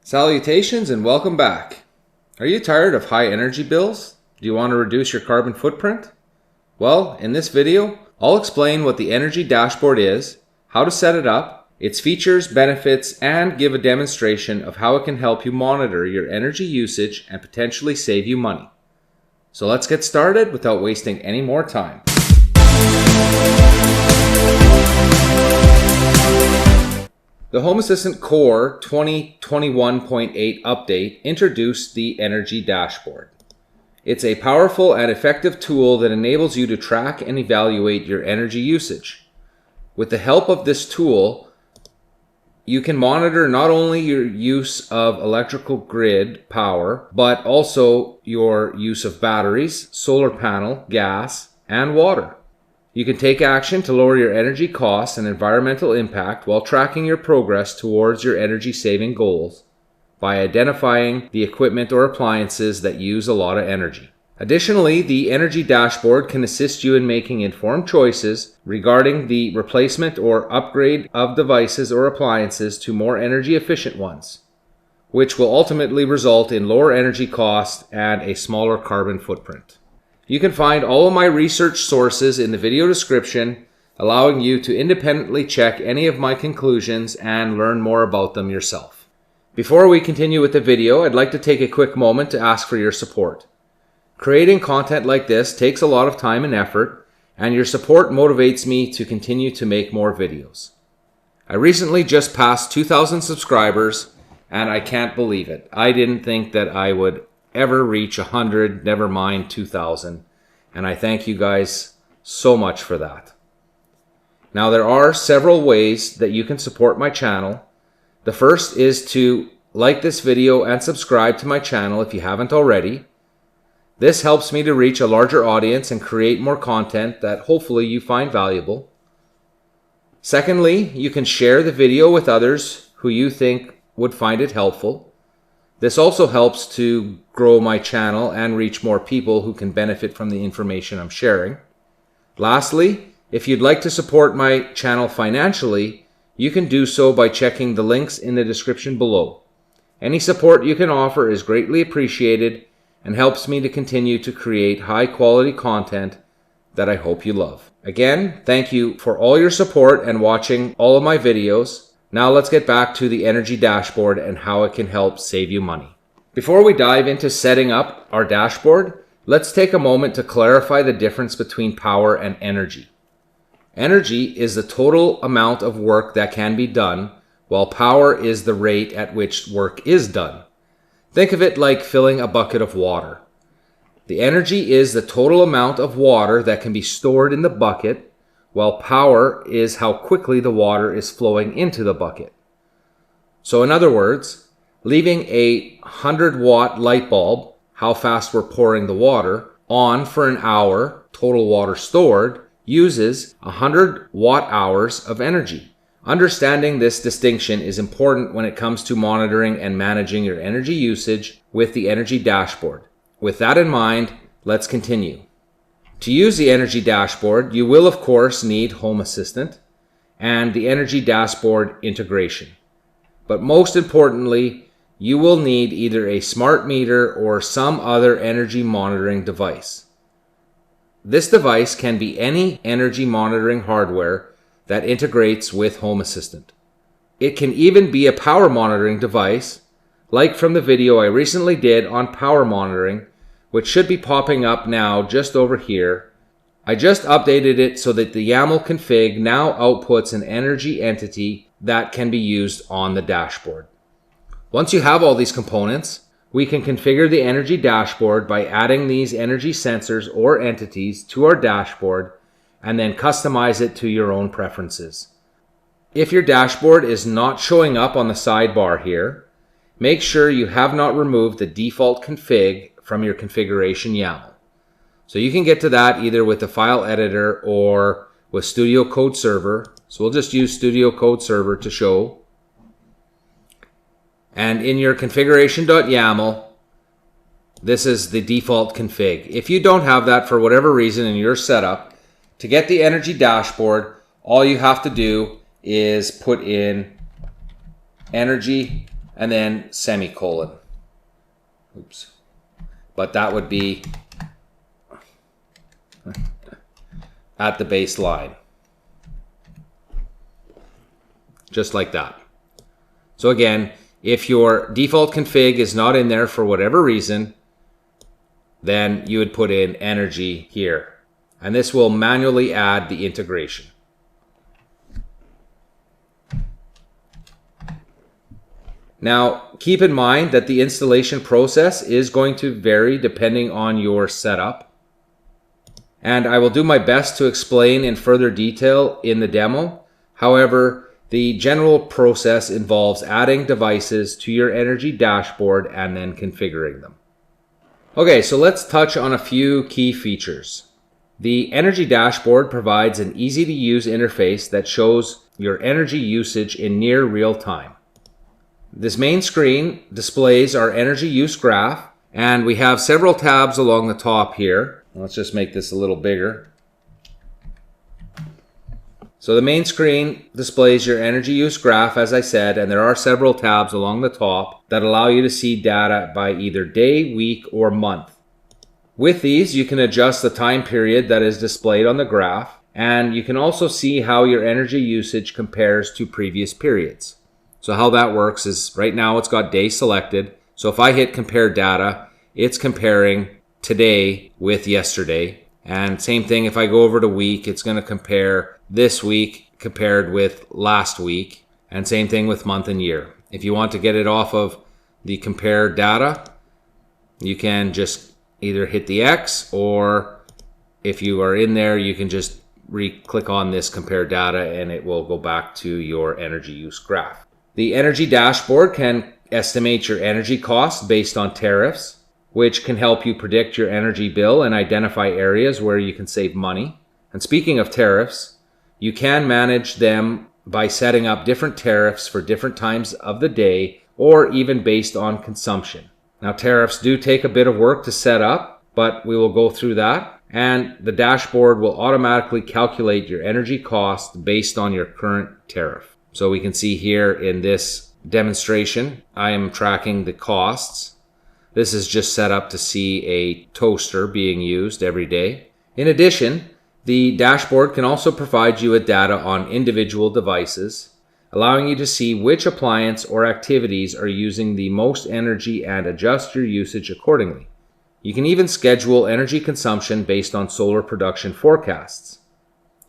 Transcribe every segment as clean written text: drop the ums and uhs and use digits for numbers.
Salutations and welcome back. Are you tired of high energy bills? Do you want to reduce your carbon footprint? Well, in this video, I'll explain what the Energy Dashboard is, how to set it up, its features, benefits, and give a demonstration of how it can help you monitor your energy usage and potentially save you money. So let's get started without wasting any more time. The Home Assistant Core 2021.8 update introduced the Energy Dashboard. It's a powerful and effective tool that enables you to track and evaluate your energy usage. With the help of this tool, you can monitor not only your use of electrical grid power, but also your use of batteries, solar panel, gas, and water. You can take action to lower your energy costs and environmental impact while tracking your progress towards your energy saving goals by identifying the equipment or appliances that use a lot of energy. Additionally, the Energy Dashboard can assist you in making informed choices regarding the replacement or upgrade of devices or appliances to more energy efficient ones, which will ultimately result in lower energy costs and a smaller carbon footprint. You can find all of my research sources in the video description, allowing you to independently check any of my conclusions and learn more about them yourself. Before we continue with the video, I'd like to take a quick moment to ask for your support. Creating content like this takes a lot of time and effort, and your support motivates me to continue to make more videos. I recently just passed 2,000 subscribers, and I can't believe it. I didn't think that I would ever reach 100, never mind 2,000. And I thank you guys so much for that. Now, there are several ways that you can support my channel. The first is to like this video and subscribe to my channel if you haven't already. This helps me to reach a larger audience and create more content that hopefully you find valuable. Secondly, you can share the video with others who you think would find it helpful. This also helps to grow my channel and reach more people who can benefit from the information I'm sharing. Lastly, if you'd like to support my channel financially, you can do so by checking the links in the description below. Any support you can offer is greatly appreciated and helps me to continue to create high quality content that I hope you love. Again, thank you for all your support and watching all of my videos. Now let's get back to the Energy Dashboard and how it can help save you money. Before we dive into setting up our dashboard, let's take a moment to clarify the difference between power and energy. Energy is the total amount of work that can be done, while power is the rate at which work is done. Think of it like filling a bucket of water. The energy is the total amount of water that can be stored in the bucket, while power is how quickly the water is flowing into the bucket. So in other words, leaving a 100-watt light bulb, how fast we're pouring the water, on for an hour, total water stored, uses 100 watt-hours of energy. Understanding this distinction is important when it comes to monitoring and managing your energy usage with the Energy Dashboard. With that in mind, let's continue. To use the Energy Dashboard, you will of course need Home Assistant and the Energy Dashboard integration. But most importantly, you will need either a smart meter or some other energy monitoring device. This device can be any energy monitoring hardware that integrates with Home Assistant. It can even be a power monitoring device, like from the video I recently did on power monitoring, which should be popping up now just over here. I just updated it so that the YAML config now outputs an energy entity that can be used on the dashboard. Once you have all these components, we can configure the Energy Dashboard by adding these energy sensors or entities to our dashboard and then customize it to your own preferences. If your dashboard is not showing up on the sidebar here, make sure you have not removed the default config from your configuration YAML. So you can get to that either with the file editor or with Studio Code Server. So we'll just use Studio Code Server to show. And in your configuration.yaml, this is the default config. If you don't have that for whatever reason in your setup, to get the Energy Dashboard, all you have to do is put in energy and then semicolon. Oops. But that would be at the baseline. Just like that. So again, if your default config is not in there for whatever reason, then you would put in energy here. And this will manually add the integration. Now, keep in mind that the installation process is going to vary depending on your setup. And I will do my best to explain in further detail in the demo. However, the general process involves adding devices to your energy dashboard and then configuring them. Okay, so let's touch on a few key features. The energy dashboard provides an easy-to-use interface that shows your energy usage in near real time. This main screen displays our energy use graph, and we have several tabs along the top here. Let's just make this a little bigger. So the main screen displays your energy use graph, as I said, and there are several tabs along the top that allow you to see data by either day, week, or month. With these, you can adjust the time period that is displayed on the graph, and you can also see how your energy usage compares to previous periods. So how that works is right now it's got day selected. So if I hit compare data, it's comparing today with yesterday. And same thing, if I go over to week, it's going to compare this week compared with last week. And same thing with month and year. If you want to get it off of the compare data, you can just either hit the X, or if you are in there, you can just click on this compare data and it will go back to your energy use graph. The energy dashboard can estimate your energy costs based on tariffs, which can help you predict your energy bill and identify areas where you can save money. And speaking of tariffs, you can manage them by setting up different tariffs for different times of the day, or even based on consumption. Now, tariffs do take a bit of work to set up, but we will go through that. And the dashboard will automatically calculate your energy cost based on your current tariff. So we can see here in this demonstration, I am tracking the costs. This is just set up to see a toaster being used every day. In addition, the dashboard can also provide you with data on individual devices, allowing you to see which appliance or activities are using the most energy and adjust your usage accordingly. You can even schedule energy consumption based on solar production forecasts.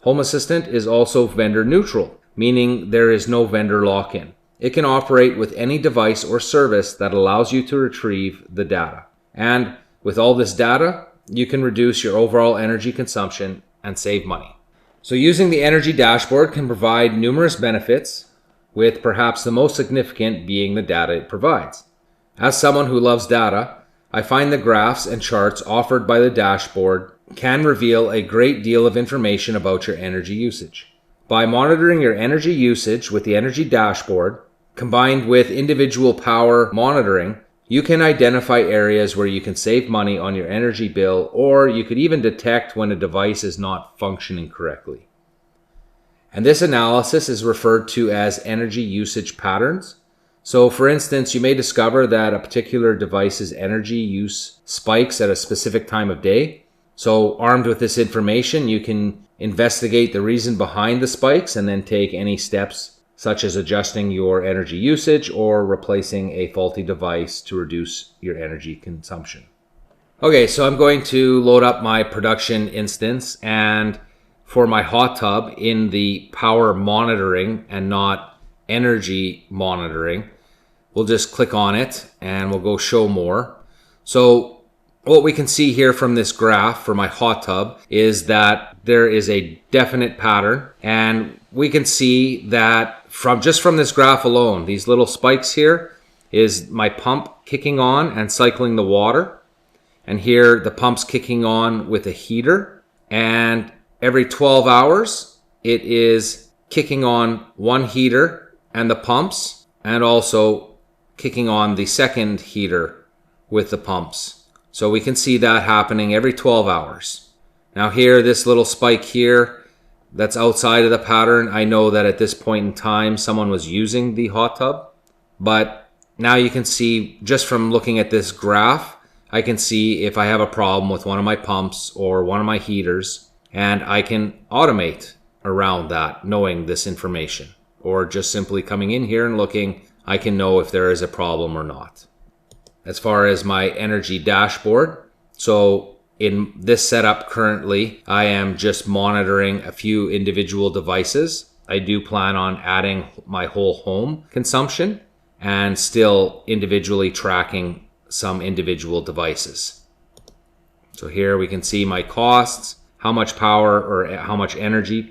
Home Assistant is also vendor neutral, meaning there is no vendor lock-in. It can operate with any device or service that allows you to retrieve the data. And with all this data, you can reduce your overall energy consumption and save money. So using the energy dashboard can provide numerous benefits, with perhaps the most significant being the data it provides. As someone who loves data, I find the graphs and charts offered by the dashboard can reveal a great deal of information about your energy usage. By monitoring your energy usage with the energy dashboard, combined with individual power monitoring, you can identify areas where you can save money on your energy bill, or you could even detect when a device is not functioning correctly. And this analysis is referred to as energy usage patterns. So for instance, you may discover that a particular device's energy use spikes at a specific time of day. So armed with this information, you can investigate the reason behind the spikes and then take any steps such as adjusting your energy usage or replacing a faulty device to reduce your energy consumption. Okay, so I'm going to load up my production instance, and for my hot tub in the power monitoring and not energy monitoring, we'll just click on it and we'll go show more. So what we can see here from this graph for my hot tub is that there is a definite pattern, and we can see that from this graph alone, these little spikes here is my pump kicking on and cycling the water. And here the pump's kicking on with a heater, and every 12 hours it is kicking on one heater and the pumps, and also kicking on the second heater with the pumps. So we can see that happening every 12 hours. Now here, this little spike here, that's outside of the pattern. I know that at this point in time, someone was using the hot tub, but now you can see just from looking at this graph, I can see if I have a problem with one of my pumps or one of my heaters, and I can automate around that knowing this information. Or just simply coming in here and looking, I can know if there is a problem or not. As far as my energy dashboard, so in this setup currently, I am just monitoring a few individual devices. I do plan on adding my whole home consumption and still individually tracking some individual devices. So here we can see my costs, how much power or how much energy,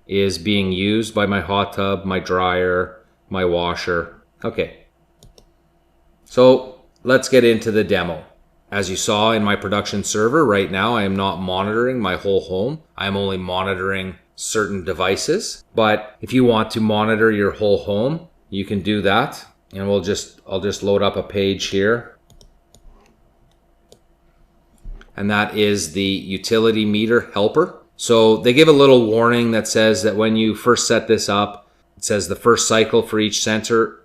is being used by my hot tub, my dryer, my washer. Okay, so let's get into the demo. As you saw in my production server, right now I am not monitoring my whole home. I'm only monitoring certain devices. But if you want to monitor your whole home, you can do that. And I'll just load up a page here. And that is the utility meter helper. So they give a little warning that says that when you first set this up, it says the first cycle for each sensor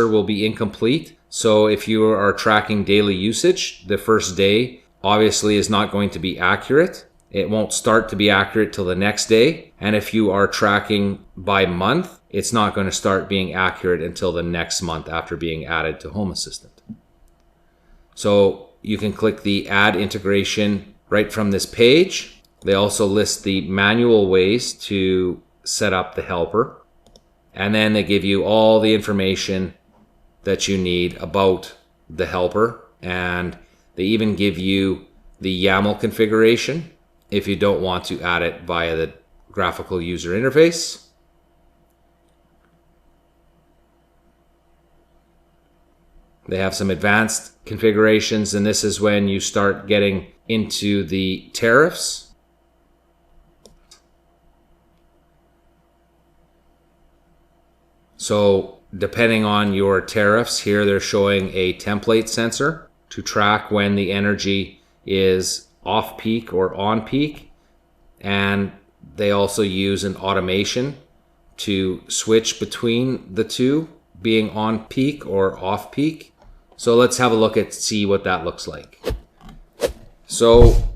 will be incomplete. So if you are tracking daily usage, the first day obviously is not going to be accurate. It won't start to be accurate till the next day. And if you are tracking by month, it's not going to start being accurate until the next month after being added to Home Assistant. So you can click the Add Integration right from this page. They also list the manual ways to set up the helper. And then they give you all the information that you need about the helper. And they even give you the YAML configuration if you don't want to add it via the graphical user interface. They have some advanced configurations, and this is when you start getting into the tariffs. So depending on your tariffs, here they're showing a template sensor to track when the energy is off peak or on peak. And they also use an automation to switch between the two, being on peak or off peak. So let's have a look at see what that looks like. So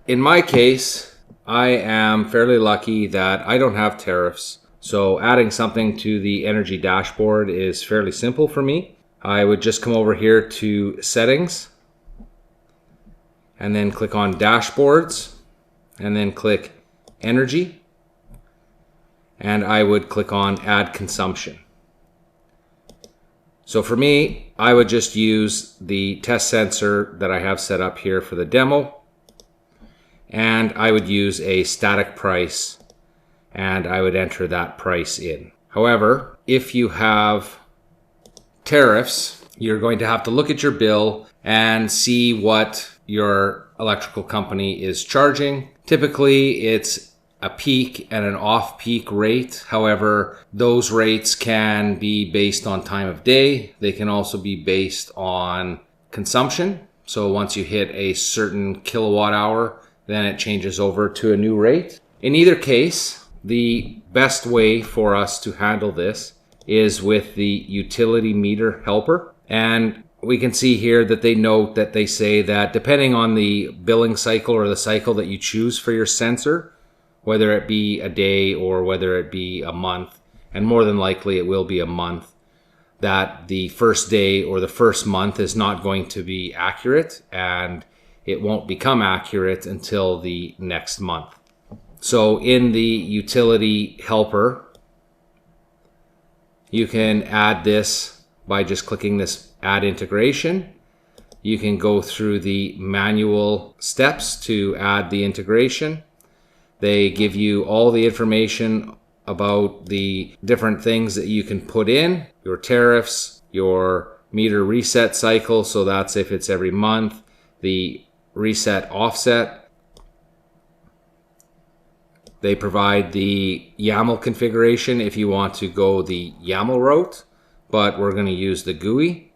in my case, I am fairly lucky that I don't have tariffs. So adding something to the energy dashboard is fairly simple for me. I would just come over here to settings and then click on dashboards and then click energy. And I would click on add consumption. So for me, I would just use the test sensor that I have set up here for the demo. And I would use a static price and I would enter that price in. However, if you have tariffs, you're going to have to look at your bill and see what your electrical company is charging. Typically, it's a peak and an off-peak rate. However, those rates can be based on time of day. They can also be based on consumption. So once you hit a certain kilowatt hour, then it changes over to a new rate. In either case, the best way for us to handle this is with the utility meter helper. And we can see here that they note that they say that depending on the billing cycle or the cycle that you choose for your sensor, whether it be a day or whether it be a month, and more than likely it will be a month, that the first day or the first month is not going to be accurate, and it won't become accurate until the next month. So in the utility helper, you can add this by just clicking this add integration. You can go through the manual steps to add the integration. They give you all the information about the different things that you can put in, your tariffs, your meter reset cycle, so that's if it's every month, the reset offset. They provide the YAML configuration if you want to go the YAML route, but we're going to use the GUI.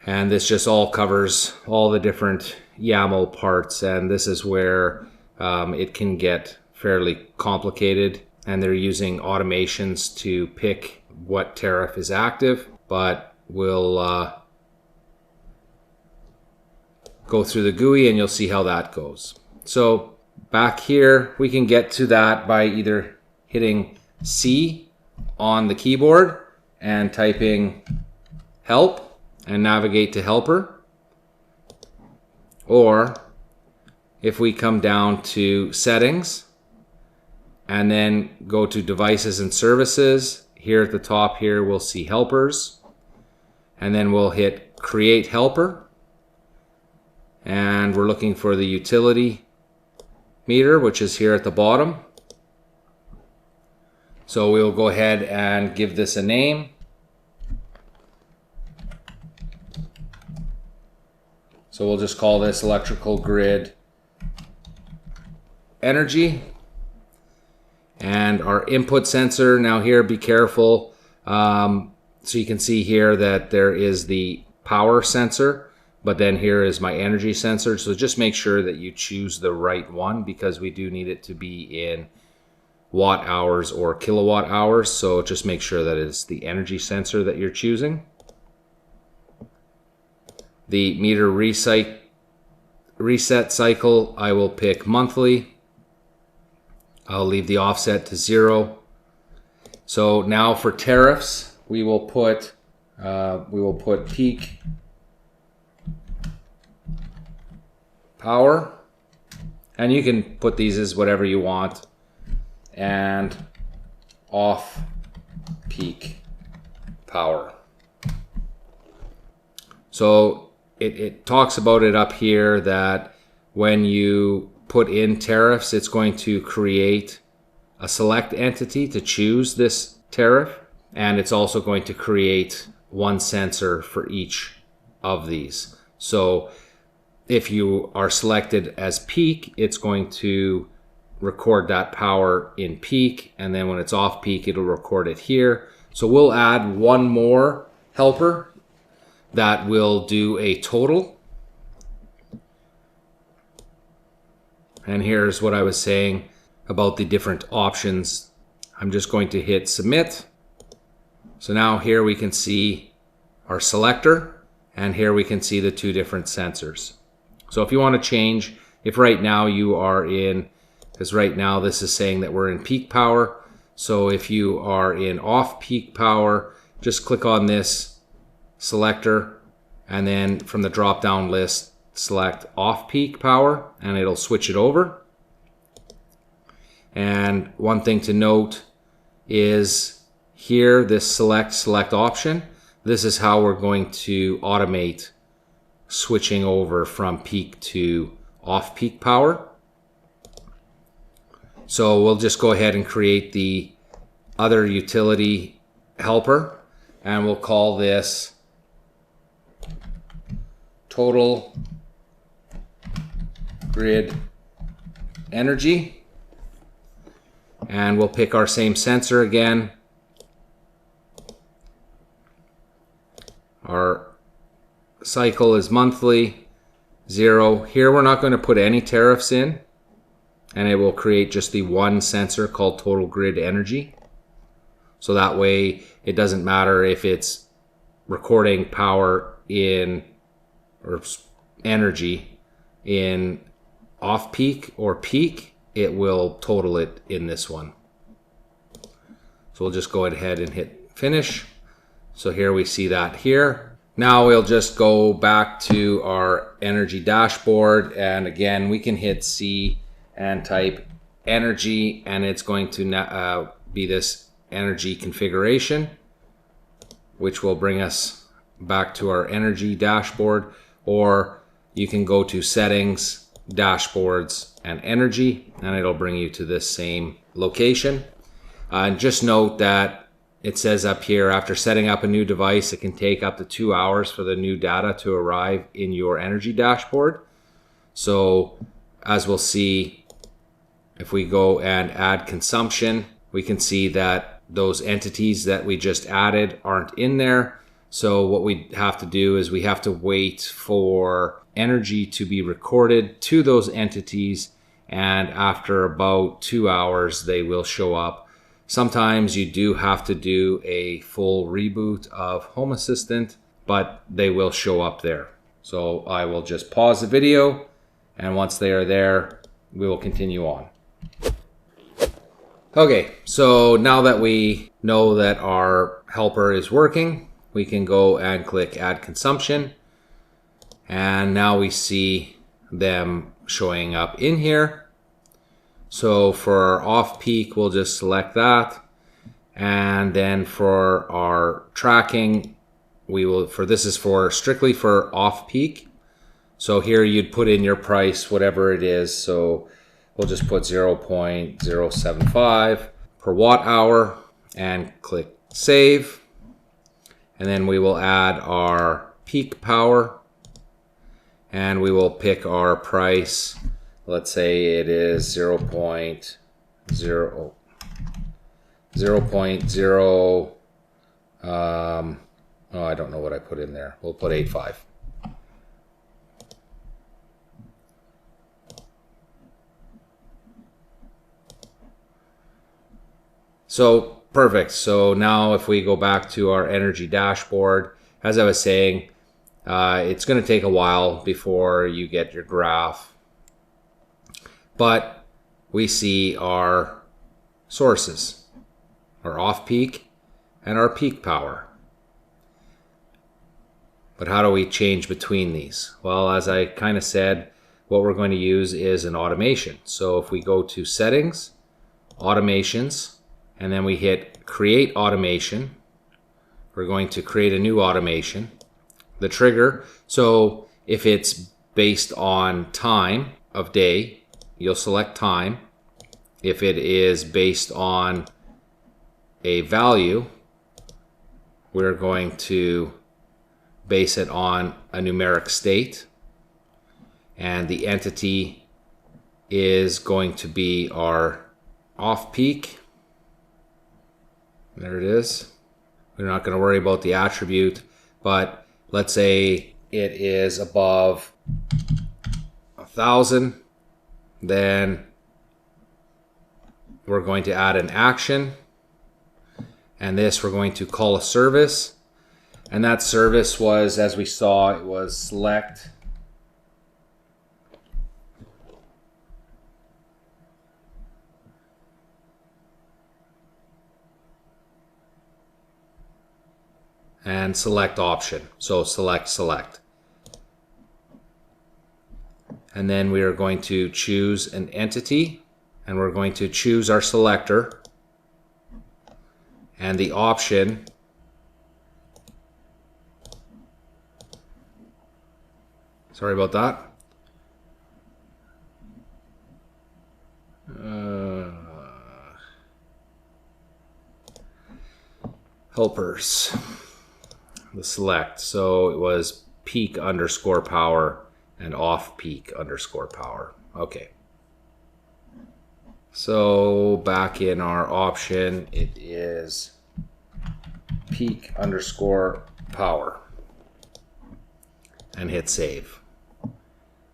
And this just all covers all the different YAML parts, and this is where it can get fairly complicated, and they're using automations to pick what tariff is active, but we'll go through the GUI and you'll see how that goes. So back here, we can get to that by either hitting C on the keyboard and typing help and navigate to helper. Or if we come down to settings and then go to devices and services, here at the top here we'll see helpers, and then we'll hit create helper, and we're looking for the utility meter, which is here at the bottom. So we'll go ahead and give this a name. So we'll just call this electrical grid energy. And our input sensor, now here, be careful. So you can see here that there is the power sensor, but then here is my energy sensor. So just make sure that you choose the right one, because we do need it to be in watt hours or kilowatt hours. So just make sure that it's the energy sensor that you're choosing. The meter reset cycle, I will pick monthly. I'll leave the offset to 0. So now for tariffs, we will put peak power, and you can put these as whatever you want, and off peak power. So it talks about it up here that when you put in tariffs, it's going to create a select entity to choose this tariff, and it's also going to create one sensor for each of these. So if you are selected as peak, it's going to record that power in peak, and then when it's off peak, it'll record it here. So we'll add one more helper that will do a total. And here's what I was saying about the different options. I'm just going to hit submit. So now here we can see our selector, and here we can see the two different sensors. So if you want to change, if right now you are in, because right now this is saying that we're in peak power. So if you are in off peak power, just click on this selector, and then from the drop down list, select off peak power, and it'll switch it over. And one thing to note is here, this select option, this is how we're going to automate switching over from peak to off peak power. So we'll just go ahead and create the other utility helper, and we'll call this total grid energy, and we'll pick our same sensor again. Our cycle is monthly, 0. Here we're not going to put any tariffs in, and it will create just the one sensor called total grid energy. So that way it doesn't matter if it's recording power in, or energy in off peak or peak, it will total it in this one. So we'll just go ahead and hit finish. So here we see that here. Now we'll just go back to our energy dashboard, and again we can hit C and type energy, and it's going to be this energy configuration, which will bring us back to our energy dashboard. Or you can go to settings, dashboards, and energy, and it'll bring you to this same location. And just note that it says up here, after setting up a new device, it can take up to 2 hours for the new data to arrive in your energy dashboard. So as we'll see, if we go and add consumption, we can see that those entities that we just added aren't in there. So what we have to do is we have to wait for energy to be recorded to those entities, and after about 2 hours they will show up. Sometimes you do have to do a full reboot of Home Assistant, but they will show up there. So I will just pause the video, and once they are there, we will continue on. Okay, so now that we know that our helper is working, we can go and click Add Consumption. And now we see them showing up in here. So for our off-peak, we'll just select that. And then for our tracking, we will, this is for strictly for off-peak. So here you'd put in your price, whatever it is. So we'll just put 0.075 per watt hour and click Save. And then we will add our peak power. And we will pick our price. Let's say it is 0.0, oh, I don't know what I put in there. We'll put 8.5. So perfect. So now if we go back to our energy dashboard, as I was saying, it's going to take a while before you get your graph. But we see our sources, our off-peak and our peak power. But how do we change between these? Well, as I kind of said, what we're going to use is an automation. So if we go to Settings, Automations, and then we hit Create Automation, we're going to create a new automation. The trigger, so if it's based on time of day, you'll select time. If it is based on a value, we're going to base it on a numeric state. And the entity is going to be our off-peak. There it is. We're not going to worry about the attribute, but let's say it is above 1,000. Then we're going to add an action, and this we're going to call a service, and that service was, as we saw, it was select and select option. So select. And then we are going to choose an entity, and we're going to choose our selector, and the option sorry about that. Helpers, the select. So it was peak underscore power and off peak underscore power. Okay. So back in our option, it is peak underscore power, and hit save.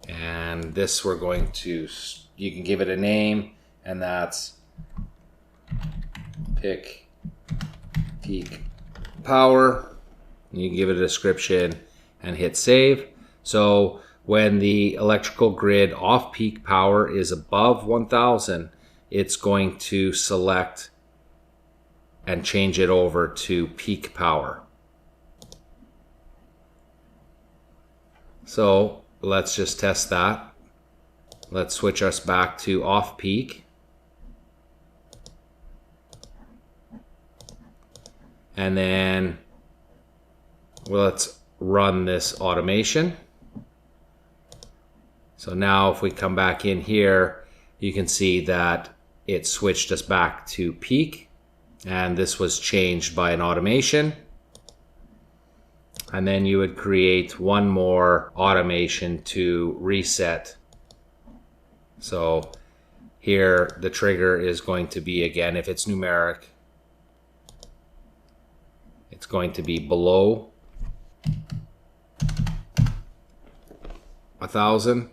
And this we're going to, you can give it a name, and that's peak power. You can give it a description and hit save. So when the electrical grid off-peak power is above 1,000, it's going to select and change it over to peak power. So let's just test that. Let's switch us back to off-peak. And then let's run this automation. So now if we come back in here, you can see that it switched us back to peak, and this was changed by an automation. And then you would create one more automation to reset. So here the trigger is going to be, again, if it's numeric, it's going to be below 1,000.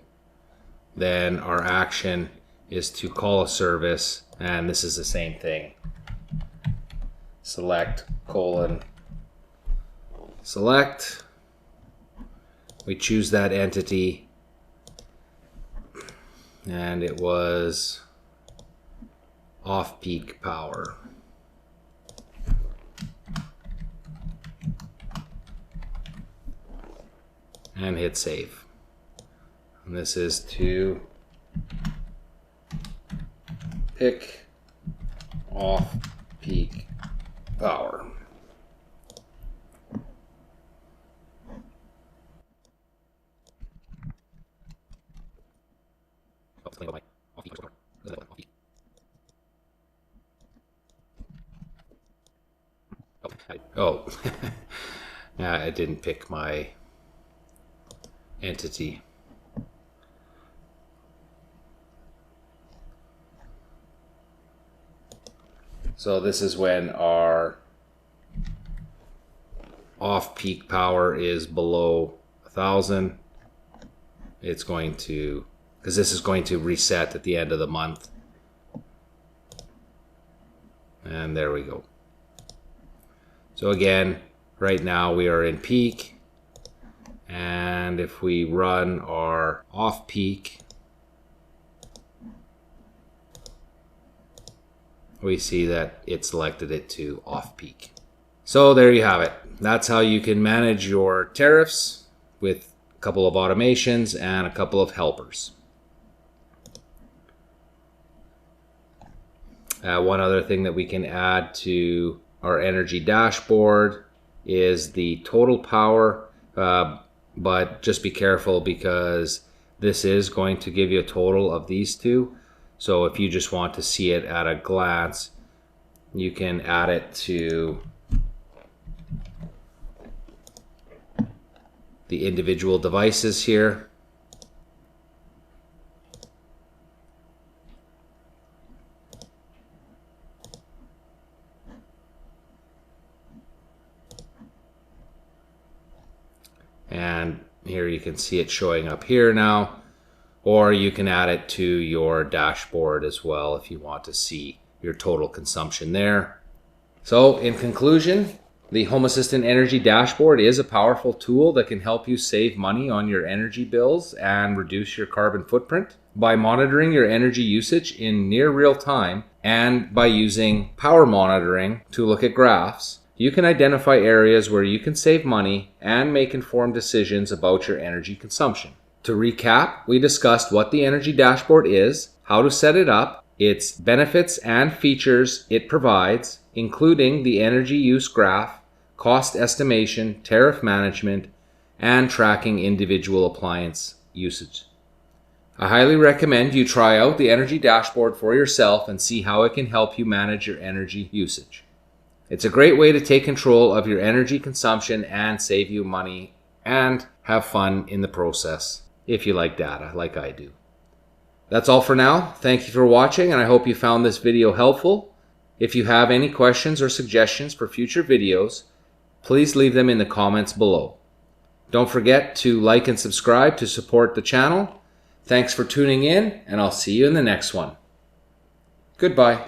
Then our action is to call a service, and this is the same thing. select, select. We choose that entity, and it was off-peak power. And hit save. And this is to pick off-peak power. Oh, yeah, I didn't pick my entity. So this is when our off-peak power is below 1,000. It's going to, because this is going to reset at the end of the month. And there we go. So again, right now we are in peak. And if we run our off-peak, we see that it selected it to off-peak. So there you have it. That's how you can manage your tariffs with a couple of automations and a couple of helpers. One other thing that we can add to our energy dashboard is the total power, but just be careful because this is going to give you a total of these two. So if you just want to see it at a glance, you can add it to the individual devices here. And here you can see it showing up here now, or you can add it to your dashboard as well if you want to see your total consumption there. So in conclusion, the Home Assistant Energy Dashboard is a powerful tool that can help you save money on your energy bills and reduce your carbon footprint by monitoring your energy usage in near real time, and by using power monitoring to look at graphs. You can identify areas where you can save money and make informed decisions about your energy consumption. To recap, we discussed what the Energy Dashboard is, how to set it up, its benefits and features it provides, including the energy use graph, cost estimation, tariff management, and tracking individual appliance usage. I highly recommend you try out the Energy Dashboard for yourself and see how it can help you manage your energy usage. It's a great way to take control of your energy consumption and save you money and have fun in the process if you like data like I do. That's all for now. Thank you for watching, and I hope you found this video helpful. If you have any questions or suggestions for future videos, please leave them in the comments below. Don't forget to like and subscribe to support the channel. Thanks for tuning in, and I'll see you in the next one. Goodbye.